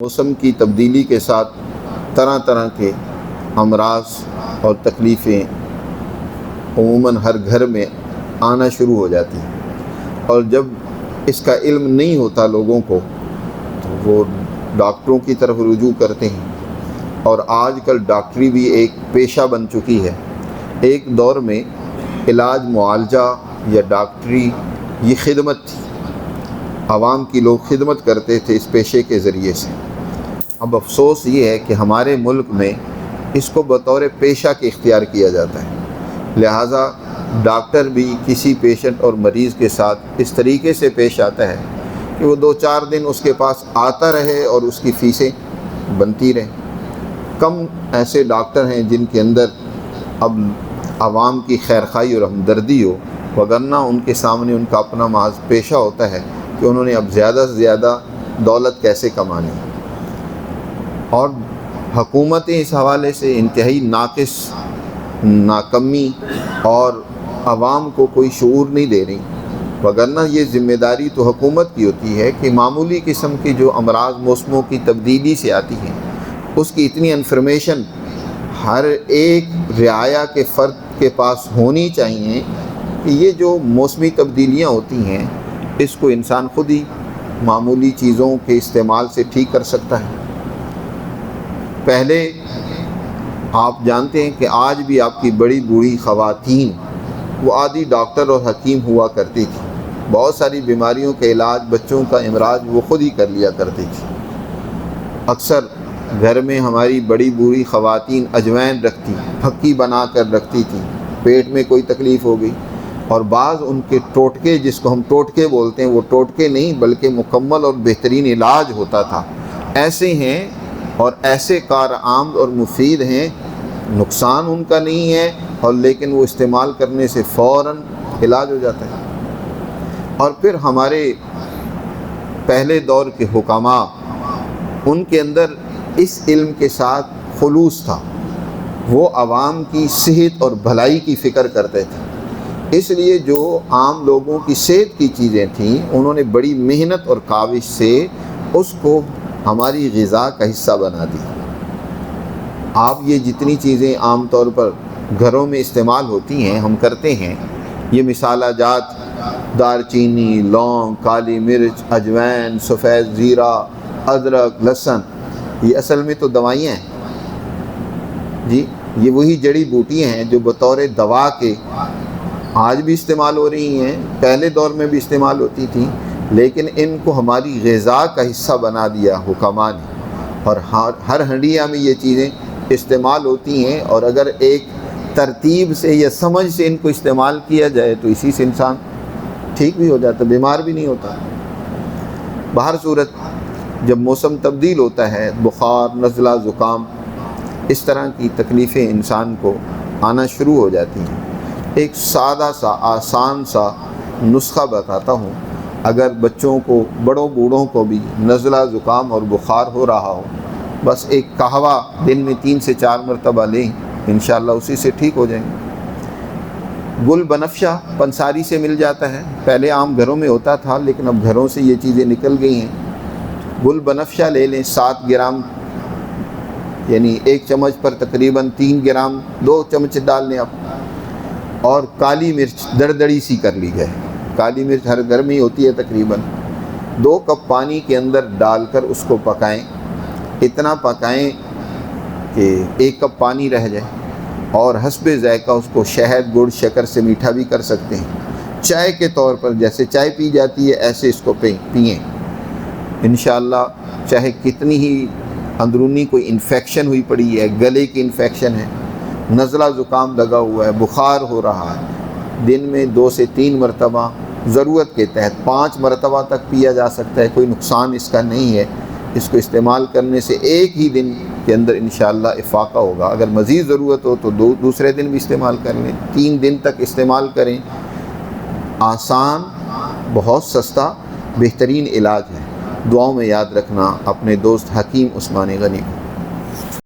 موسم کی تبدیلی کے ساتھ طرح طرح کے امراض اور تکلیفیں عموماً ہر گھر میں آنا شروع ہو جاتی ہیں، اور جب اس کا علم نہیں ہوتا لوگوں کو تو وہ ڈاکٹروں کی طرف رجوع کرتے ہیں۔ اور آج کل ڈاکٹری بھی ایک پیشہ بن چکی ہے۔ ایک دور میں علاج، معالجہ یا ڈاکٹری یہ خدمت تھی، عوام کی لوگ خدمت کرتے تھے اس پیشے کے ذریعے سے۔ اب افسوس یہ ہے کہ ہمارے ملک میں اس کو بطور پیشہ کے اختیار کیا جاتا ہے، لہٰذا ڈاکٹر بھی کسی پیشنٹ اور مریض کے ساتھ اس طریقے سے پیش آتا ہے کہ وہ 2-4 دن اس کے پاس آتا رہے اور اس کی فیسیں بنتی رہیں۔ کم ایسے ڈاکٹر ہیں جن کے اندر اب عوام کی خیرخواہی اور ہمدردی ہو، وگرنہ ان کے سامنے ان کا اپنا محض پیشہ ہوتا ہے کہ انہوں نے اب زیادہ سے زیادہ دولت کیسے کمانی۔ اور حکومتیں اس حوالے سے انتہائی ناقص، ناکمی اور عوام کو کوئی شعور نہیں دے رہی، وگرنہ یہ ذمہ داری تو حکومت کی ہوتی ہے کہ معمولی قسم کی جو امراض موسموں کی تبدیلی سے آتی ہیں اس کی اتنی انفارمیشن ہر ایک رعایا کے فرد کے پاس ہونی چاہیے کہ یہ جو موسمی تبدیلیاں ہوتی ہیں اس کو انسان خود ہی معمولی چیزوں کے استعمال سے ٹھیک کر سکتا ہے۔ پہلے آپ جانتے ہیں کہ آج بھی آپ کی بڑی بوڑھی خواتین وہ عادی ڈاکٹر اور حکیم ہوا کرتی تھی، بہت ساری بیماریوں کے علاج، بچوں کا امراض وہ خود ہی کر لیا کرتی تھی۔ اکثر گھر میں ہماری بڑی بوڑھی خواتین اجوائن رکھتی، پھکی بنا کر رکھتی تھی، پیٹ میں کوئی تکلیف ہو گئی، اور بعض ان کے ٹوٹکے، جس کو ہم ٹوٹکے بولتے ہیں، وہ ٹوٹکے نہیں بلکہ مکمل اور بہترین علاج ہوتا تھا، ایسے ہیں اور ایسے کارآمد اور مفید ہیں، نقصان ان کا نہیں ہے، اور لیکن وہ استعمال کرنے سے فوراً علاج ہو جاتا ہے۔ اور پھر ہمارے پہلے دور کے حکماء، ان کے اندر اس علم کے ساتھ خلوص تھا، وہ عوام کی صحت اور بھلائی کی فکر کرتے تھے، اس لیے جو عام لوگوں کی صحت کی چیزیں تھیں انہوں نے بڑی محنت اور کاوش سے اس کو ہماری غذا کا حصہ بنا دی۔ آپ یہ جتنی چیزیں عام طور پر گھروں میں استعمال ہوتی ہیں، ہم کرتے ہیں، یہ مصالحہ جات، دار چینی، لونگ، کالی مرچ، اجوائن، سفید زیرہ، ادرک، لہسن، یہ اصل میں تو دوائیاں ہیں جی، یہ وہی جڑی بوٹیاں ہیں جو بطور دوا کے آج بھی استعمال ہو رہی ہیں، پہلے دور میں بھی استعمال ہوتی تھیں، لیکن ان کو ہماری غذا کا حصہ بنا دیا حکماء نے، اور ہر ہنڈیا میں یہ چیزیں استعمال ہوتی ہیں، اور اگر ایک ترتیب سے یا سمجھ سے ان کو استعمال کیا جائے تو اسی سے انسان ٹھیک بھی ہو جاتا، بیمار بھی نہیں ہوتا۔ بہر صورت جب موسم تبدیل ہوتا ہے، بخار، نزلہ، زکام، اس طرح کی تکلیفیں انسان کو آنا شروع ہو جاتی ہیں۔ ایک سادہ سا، آسان سا نسخہ بتاتا ہوں، اگر بچوں کو، بڑوں بوڑھوں کو بھی نزلہ، زکام اور بخار ہو رہا ہو، بس ایک قہوہ دن میں 3 سے 4 مرتبہ لیں، انشاءاللہ اسی سے ٹھیک ہو جائیں گے۔ گل بنفشہ پنساری سے مل جاتا ہے، پہلے عام گھروں میں ہوتا تھا لیکن اب گھروں سے یہ چیزیں نکل گئی ہیں۔ گل بنفشہ لے لیں، 7 گرام، یعنی 1 چمچ پر تقریباً 3 گرام، 2 چمچ ڈال لیں آپ، اور کالی مرچ دردڑی سی کر لی جائے، کالی مرچ ہر گھر میں ہی ہوتی ہے تقریباً، 2 کپ پانی کے اندر ڈال کر اس کو پکائیں، اتنا پکائیں کہ 1 کپ پانی رہ جائے، اور حسب ذائقہ اس کو شہد، گڑ، شکر سے میٹھا بھی کر سکتے ہیں، چائے کے طور پر جیسے چائے پی جاتی ہے ایسے اس کو پئیں، انشاءاللہ چاہے کتنی ہی اندرونی کوئی انفیکشن ہوئی پڑی ہے، گلے کی انفیکشن ہے، نزلہ زکام لگا ہوا ہے، بخار ہو رہا ہے، دن میں 2 سے 3 مرتبہ، ضرورت کے تحت 5 مرتبہ تک پیا جا سکتا ہے، کوئی نقصان اس کا نہیں ہے۔ اس کو استعمال کرنے سے ایک ہی دن کے اندر انشاءاللہ افاقہ ہوگا، اگر مزید ضرورت ہو تو دوسرے دن بھی استعمال کر لیں، 3 دن تک استعمال کریں۔ آسان، بہت سستا، بہترین علاج ہے۔ دعاؤں میں یاد رکھنا اپنے دوست حکیم عثمان غنی کو۔